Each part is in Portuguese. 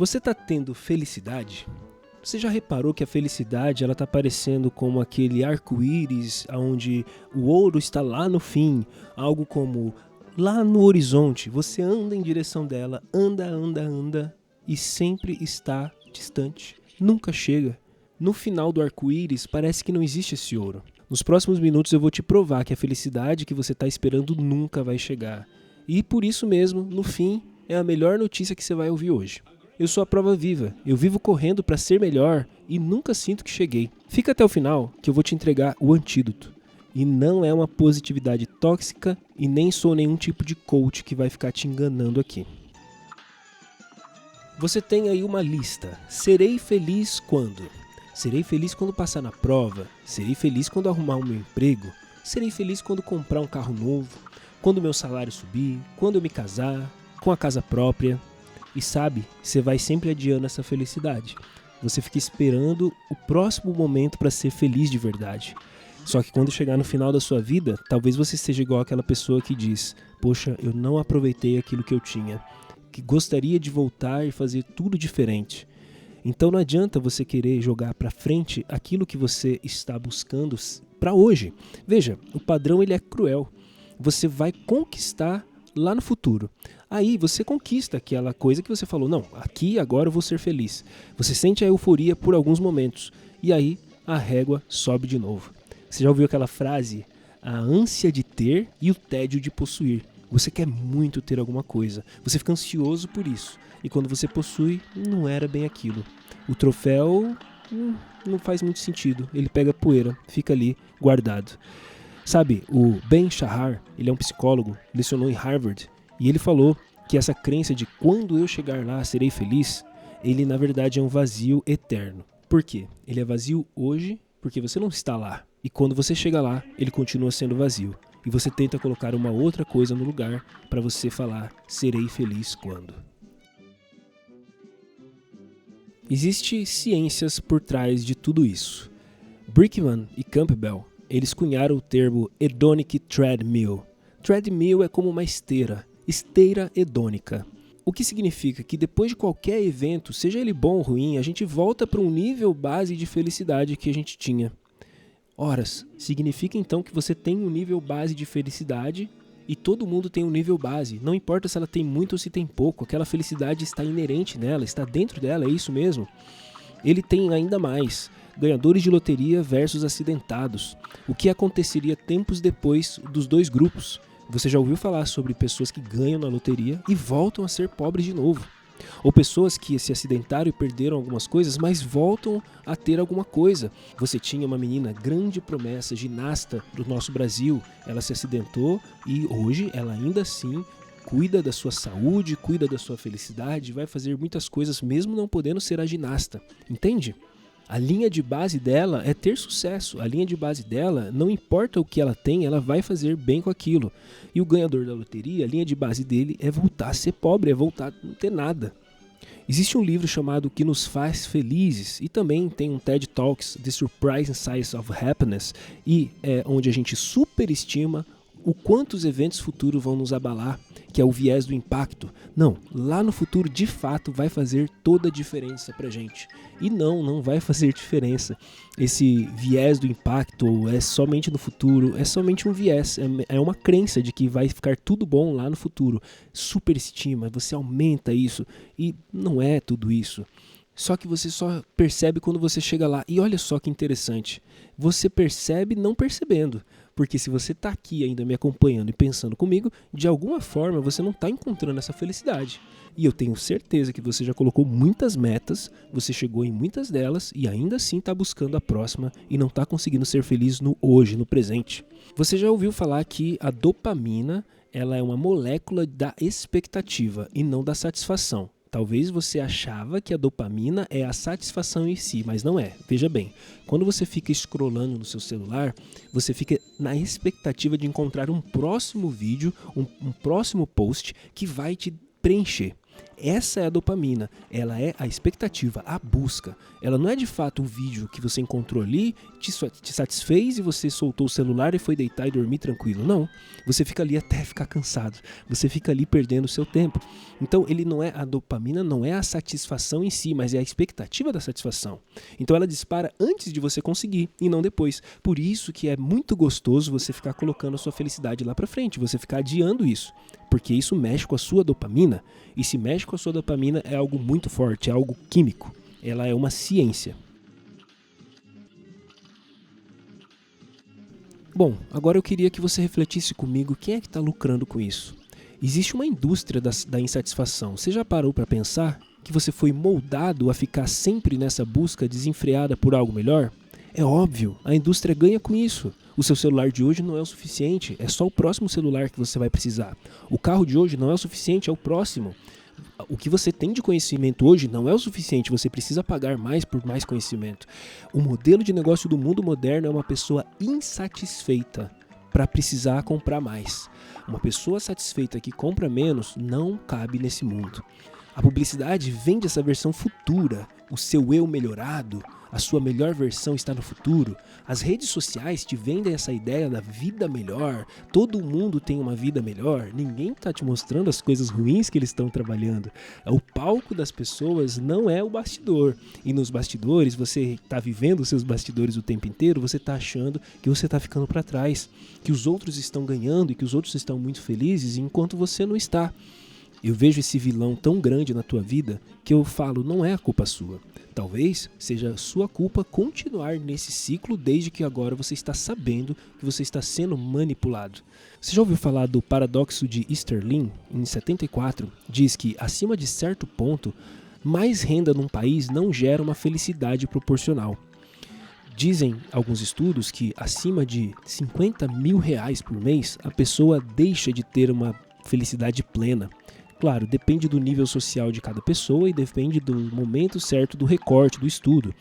Você está tendo felicidade? Você já reparou que a felicidade ela está parecendo como aquele arco-íris onde o ouro está lá no fim, algo como lá no horizonte, você anda em direção dela, anda e sempre está distante, nunca chega. No final do arco-íris parece que não existe esse ouro. Nos próximos minutos eu vou te provar que a felicidade que você está esperando nunca vai chegar. E por isso mesmo, no fim, é a melhor notícia que você vai ouvir hoje. Eu sou a prova viva, eu vivo correndo para ser melhor e nunca sinto que cheguei. Fica até o final que eu vou te entregar o antídoto. E não é uma positividade tóxica e nem sou nenhum tipo de coach que vai ficar te enganando aqui. Você tem aí uma lista. Serei feliz quando? Serei feliz quando passar na prova. Serei feliz quando arrumar o meu emprego. Serei feliz quando comprar um carro novo. Quando meu salário subir. Quando eu me casar. Com a casa própria. E sabe, você vai sempre adiando essa felicidade. Você fica esperando o próximo momento para ser feliz de verdade. Só que quando chegar no final da sua vida, talvez você seja igual aquela pessoa que diz: poxa, eu não aproveitei aquilo que eu tinha, que gostaria de voltar e fazer tudo diferente. Então não adianta você querer jogar para frente aquilo que você está buscando para hoje. Veja, o padrão ele é cruel. Você vai conquistar lá no futuro. Aí você conquista aquela coisa que você falou, não, aqui agora eu vou ser feliz. Você sente a euforia por alguns momentos e aí a régua sobe de novo. Você já ouviu aquela frase, a ânsia de ter e o tédio de possuir. Você quer muito ter alguma coisa, você fica ansioso por isso. E quando você possui, não era bem aquilo. O troféu não faz muito sentido, ele pega poeira, fica ali guardado. Sabe, o Ben Shahar, ele é um psicólogo, lecionou em Harvard, e ele falou que essa crença de quando eu chegar lá serei feliz, ele na verdade é um vazio eterno. Por quê? Ele é vazio hoje porque você não está lá. E quando você chega lá, ele continua sendo vazio. E você tenta colocar uma outra coisa no lugar para você falar, serei feliz quando. Existem ciências por trás de tudo isso. Brickman e Campbell, eles cunharam o termo hedonic treadmill. Treadmill é como uma esteira hedônica. O que significa que depois de qualquer evento, seja ele bom ou ruim, a gente volta para um nível base de felicidade que a gente tinha. Horas, significa então que você tem um nível base de felicidade e todo mundo tem um nível base. Não importa se ela tem muito ou se tem pouco, aquela felicidade está inerente nela, está dentro dela, é isso mesmo? Ele tem ainda mais. Ganhadores de loteria versus acidentados. O que aconteceria tempos depois dos dois grupos? Você já ouviu falar sobre pessoas que ganham na loteria e voltam a ser pobres de novo? Ou pessoas que se acidentaram e perderam algumas coisas, mas voltam a ter alguma coisa. Você tinha uma menina, grande promessa, ginasta do nosso Brasil. Ela se acidentou e hoje ela ainda assim cuida da sua saúde, cuida da sua felicidade, vai fazer muitas coisas mesmo não podendo ser a ginasta. Entende? A linha de base dela é ter sucesso. A linha de base dela, não importa o que ela tem, ela vai fazer bem com aquilo. E o ganhador da loteria, a linha de base dele é voltar a ser pobre, é voltar a não ter nada. Existe um livro chamado O que nos faz felizes e também tem um TED Talks, The Surprising Science of Happiness, e é onde a gente superestima o quanto os eventos futuros vão nos abalar, que é o viés do impacto. Não, lá no futuro de fato vai fazer toda a diferença pra gente. E não vai fazer diferença. Esse viés do impacto é somente no futuro, é somente um viés, é uma crença de que vai ficar tudo bom lá no futuro. Superestima, você aumenta isso e não é tudo isso. Só que você só percebe quando você chega lá. E olha só que interessante, você percebe não percebendo. Porque se você está aqui ainda me acompanhando e pensando comigo, de alguma forma você não está encontrando essa felicidade. E eu tenho certeza que você já colocou muitas metas, você chegou em muitas delas e ainda assim está buscando a próxima e não está conseguindo ser feliz no hoje, no presente. Você já ouviu falar que a dopamina ela é uma molécula da expectativa e não da satisfação. Talvez você achava que a dopamina é a satisfação em si, mas não é. Veja bem, quando você fica scrollando no seu celular, você fica na expectativa de encontrar um próximo vídeo, um próximo post que vai te preencher. Essa é a dopamina, ela é a expectativa, a busca. Ela não é de fato o vídeo que você encontrou ali, te satisfez e você soltou o celular e foi deitar e dormir tranquilo. Não, você fica ali até ficar cansado, você fica ali perdendo o seu tempo. Então ele não é a dopamina, não é a satisfação em si, mas é a expectativa da satisfação. Então ela dispara antes de você conseguir e não depois. Por isso que é muito gostoso você ficar colocando a sua felicidade lá pra frente, você ficar adiando isso. Porque isso mexe com a sua dopamina, e se mexe com a sua dopamina é algo muito forte, é algo químico. Ela é uma ciência. Bom, agora eu queria que você refletisse comigo quem é que está lucrando com isso. Existe uma indústria da insatisfação. Você já parou para pensar que você foi moldado a ficar sempre nessa busca desenfreada por algo melhor? É óbvio, a indústria ganha com isso. O seu celular de hoje não é o suficiente, é só o próximo celular que você vai precisar. O carro de hoje não é o suficiente, é o próximo. O que você tem de conhecimento hoje não é o suficiente, você precisa pagar mais por mais conhecimento. O modelo de negócio do mundo moderno é uma pessoa insatisfeita para precisar comprar mais. Uma pessoa satisfeita que compra menos não cabe nesse mundo. A publicidade vende essa versão futura, o seu eu melhorado, a sua melhor versão está no futuro. As redes sociais te vendem essa ideia da vida melhor, todo mundo tem uma vida melhor, ninguém está te mostrando as coisas ruins que eles estão trabalhando. O palco das pessoas não é o bastidor, e nos bastidores, você está vivendo os seus bastidores o tempo inteiro, você está achando que você está ficando para trás, que os outros estão ganhando e que os outros estão muito felizes enquanto você não está. Eu vejo esse vilão tão grande na tua vida que eu falo, não é a culpa sua. Talvez seja sua culpa continuar nesse ciclo desde que agora você está sabendo que você está sendo manipulado. Você já ouviu falar do paradoxo de Easterlin? Em 74, diz que acima de certo ponto, mais renda num país não gera uma felicidade proporcional. Dizem alguns estudos que acima de 50 mil reais por mês, a pessoa deixa de ter uma felicidade plena. Claro, depende do nível social de cada pessoa e depende do momento certo do recorte do estudo.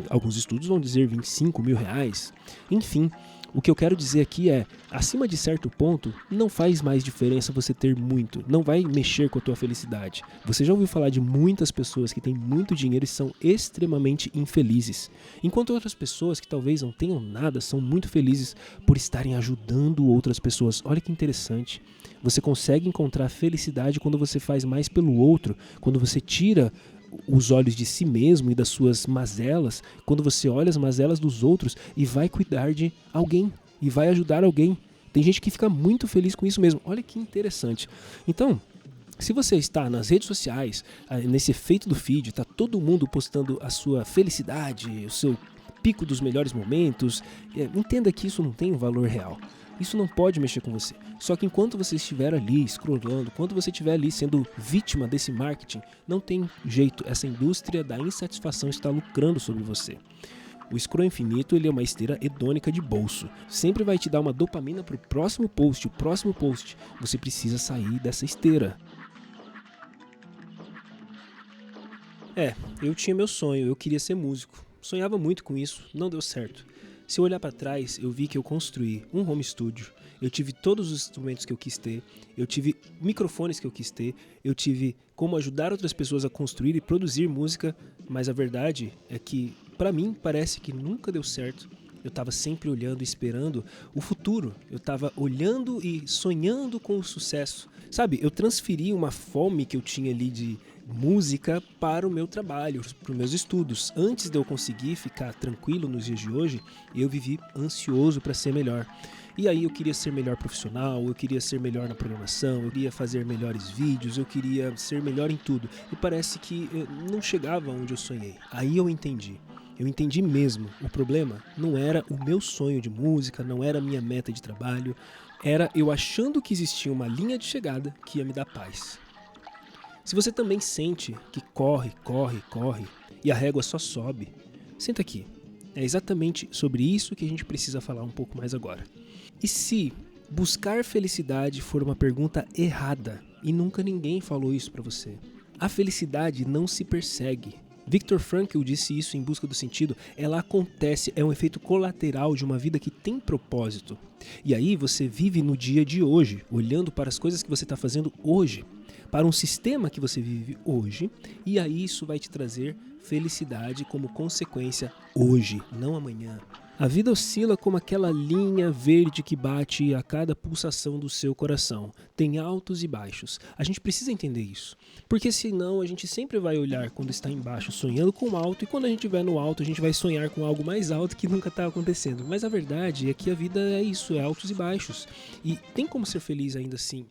Alguns estudos vão dizer 25 mil reais. Enfim, o que eu quero dizer aqui é, acima de certo ponto, não faz mais diferença você ter muito. Não vai mexer com a tua felicidade. Você já ouviu falar de muitas pessoas que têm muito dinheiro e são extremamente infelizes. Enquanto outras pessoas que talvez não tenham nada são muito felizes por estarem ajudando outras pessoas. Olha que interessante. Você consegue encontrar felicidade quando você faz mais pelo outro, quando você tira os olhos de si mesmo e das suas mazelas, quando você olha as mazelas dos outros e vai cuidar de alguém, e vai ajudar alguém. Tem gente que fica muito feliz com isso mesmo. Olha que interessante. Então, se você está nas redes sociais, nesse efeito do feed, está todo mundo postando a sua felicidade, o seu pico dos melhores momentos, entenda que isso não tem um valor real. Isso não pode mexer com você. Só que enquanto você estiver ali scrollando, enquanto você estiver ali sendo vítima desse marketing, não tem jeito. Essa indústria da insatisfação está lucrando sobre você. O scroll infinito ele é uma esteira hedônica de bolso. Sempre vai te dar uma dopamina para o próximo post. Você precisa sair dessa esteira. Eu tinha meu sonho, eu queria ser músico. Sonhava muito com isso, não deu certo. Se eu olhar para trás, eu vi que eu construí um home studio, eu tive todos os instrumentos que eu quis ter, eu tive microfones que eu quis ter, eu tive como ajudar outras pessoas a construir e produzir música, mas a verdade é que, para mim, parece que nunca deu certo. Eu estava sempre olhando e esperando o futuro, eu estava olhando e sonhando com o sucesso. Sabe, eu transferi uma fome que eu tinha ali de música para o meu trabalho, para os meus estudos. Antes de eu conseguir ficar tranquilo nos dias de hoje, eu vivi ansioso para ser melhor. E aí eu queria ser melhor profissional, eu queria ser melhor na programação, eu queria fazer melhores vídeos, eu queria ser melhor em tudo. E parece que eu não chegava onde eu sonhei. Aí eu entendi. Eu entendi mesmo. O problema não era o meu sonho de música, não era a minha meta de trabalho, era eu achando que existia uma linha de chegada que ia me dar paz. Se você também sente que corre e a régua só sobe, senta aqui. É exatamente sobre isso que a gente precisa falar um pouco mais agora. E se buscar felicidade for uma pergunta errada e nunca ninguém falou isso pra você? A felicidade não se persegue. Viktor Frankl disse isso em Busca do Sentido, ela acontece, é um efeito colateral de uma vida que tem propósito. E aí você vive no dia de hoje, olhando para as coisas que você está fazendo hoje, para um sistema que você vive hoje, e aí isso vai te trazer felicidade como consequência hoje, não amanhã. A vida oscila como aquela linha verde que bate a cada pulsação do seu coração. Tem altos e baixos. A gente precisa entender isso. Porque senão a gente sempre vai olhar quando está embaixo sonhando com o alto, e quando a gente estiver no alto a gente vai sonhar com algo mais alto que nunca está acontecendo. Mas a verdade é que a vida é isso, é altos e baixos. E tem como ser feliz ainda assim.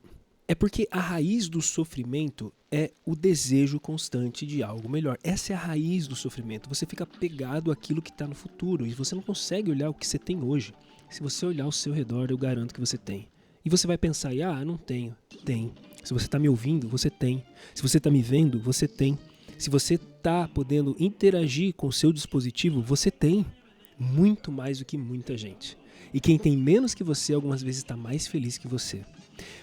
É porque a raiz do sofrimento é o desejo constante de algo melhor. Essa é a raiz do sofrimento. Você fica pegado àquilo que está no futuro e você não consegue olhar o que você tem hoje. Se você olhar ao seu redor, eu garanto que você tem. E você vai pensar, não tenho. Tem. Se você está me ouvindo, você tem. Se você está me vendo, você tem. Se você está podendo interagir com o seu dispositivo, você tem. Muito mais do que muita gente. E quem tem menos que você, algumas vezes está mais feliz que você.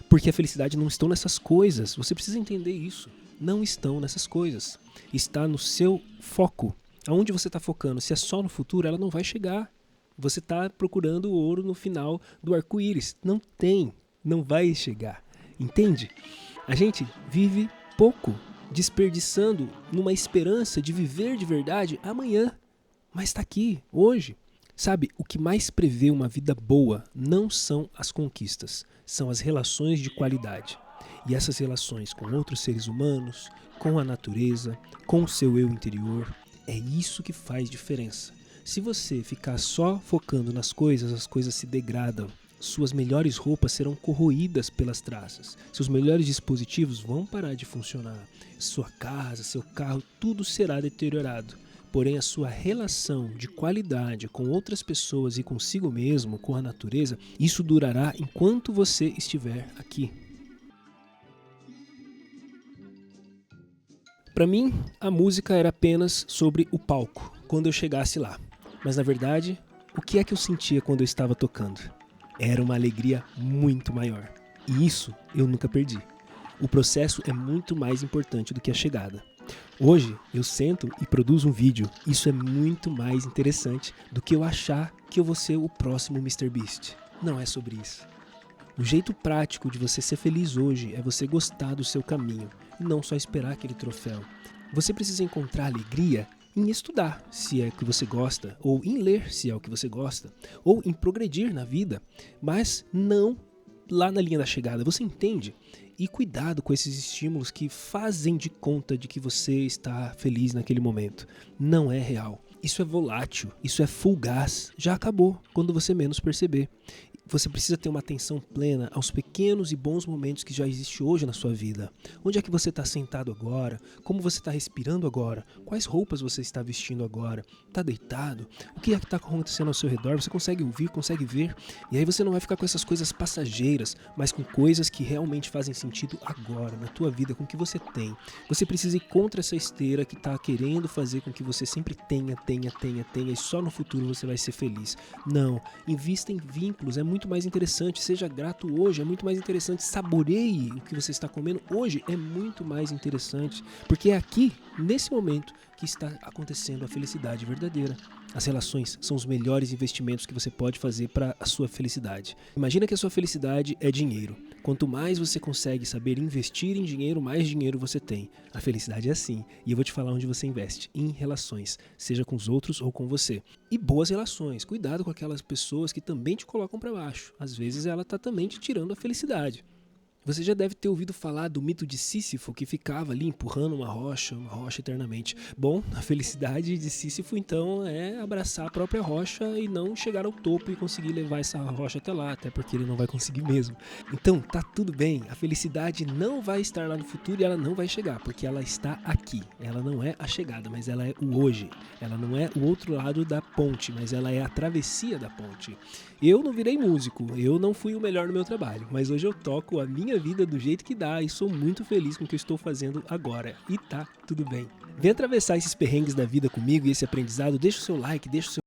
Porque a felicidade não está nessas coisas. Você precisa entender isso. Não estão nessas coisas. Está no seu foco. Aonde você está focando? Se é só no futuro, ela não vai chegar. Você está procurando o ouro no final do arco-íris. Não tem. Não vai chegar. Entende? A gente vive pouco, desperdiçando numa esperança de viver de verdade amanhã. Mas está aqui, hoje. Sabe, o que mais prevê uma vida boa não são as conquistas, são as relações de qualidade. E essas relações com outros seres humanos, com a natureza, com o seu eu interior, é isso que faz diferença. Se você ficar só focando nas coisas, as coisas se degradam. Suas melhores roupas serão corroídas pelas traças. Seus melhores dispositivos vão parar de funcionar. Sua casa, seu carro, tudo será deteriorado. Porém, a sua relação de qualidade com outras pessoas e consigo mesmo, com a natureza, isso durará enquanto você estiver aqui. Para mim, a música era apenas sobre o palco, quando eu chegasse lá. Mas na verdade, o que é que eu sentia quando eu estava tocando? Era uma alegria muito maior. E isso eu nunca perdi. O processo é muito mais importante do que a chegada. Hoje eu sento e produzo um vídeo. Isso é muito mais interessante do que eu achar que eu vou ser o próximo MrBeast. Não é sobre isso. O jeito prático de você ser feliz hoje é você gostar do seu caminho e não só esperar aquele troféu. Você precisa encontrar alegria em estudar, se é o que você gosta, ou em ler, se é o que você gosta, ou em progredir na vida, mas não lá na linha da chegada, você entende? E cuidado com esses estímulos que fazem de conta de que você está feliz naquele momento. Não é real. Isso é volátil, isso é fugaz, já acabou quando você menos perceber. Você precisa ter uma atenção plena aos pequenos e bons momentos que já existem hoje na sua vida. Onde é que você está sentado agora? Como você está respirando agora? Quais roupas você está vestindo agora? Está deitado? O que é que está acontecendo ao seu redor? Você consegue ouvir, consegue ver? E aí você não vai ficar com essas coisas passageiras, mas com coisas que realmente fazem sentido agora, na tua vida, com o que você tem. Você precisa ir contra essa esteira que está querendo fazer com que você sempre tenha, e só no futuro você vai ser feliz. Não, invista em vínculos, é muito mais interessante, seja grato hoje, é muito mais interessante, saboreie o que você está comendo hoje, é muito mais interessante, porque é aqui, nesse momento, que está acontecendo a felicidade verdadeira. As relações são os melhores investimentos que você pode fazer para a sua felicidade. Imagina que a sua felicidade é dinheiro. Quanto mais você consegue saber investir em dinheiro, mais dinheiro você tem. A felicidade é assim. E eu vou te falar onde você investe. Em relações, seja com os outros ou com você. E boas relações. Cuidado com aquelas pessoas que também te colocam para baixo. Às vezes ela está também te tirando a felicidade. Você já deve ter ouvido falar do mito de Sísifo, que ficava ali empurrando uma rocha eternamente. Bom, a felicidade de Sísifo então é abraçar a própria rocha e não chegar ao topo e conseguir levar essa rocha até lá, até porque ele não vai conseguir mesmo. Então tá tudo bem, a felicidade não vai estar lá no futuro e ela não vai chegar, porque ela está aqui. Ela não é a chegada, mas ela é o hoje. Ela não é o outro lado da ponte, mas ela é a travessia da ponte. Eu não virei músico, eu não fui o melhor no meu trabalho, mas hoje eu toco a minha vida do jeito que dá e sou muito feliz com o que eu estou fazendo agora. E tá tudo bem. Vem atravessar esses perrengues da vida comigo e esse aprendizado, deixa o seu like, deixa o seu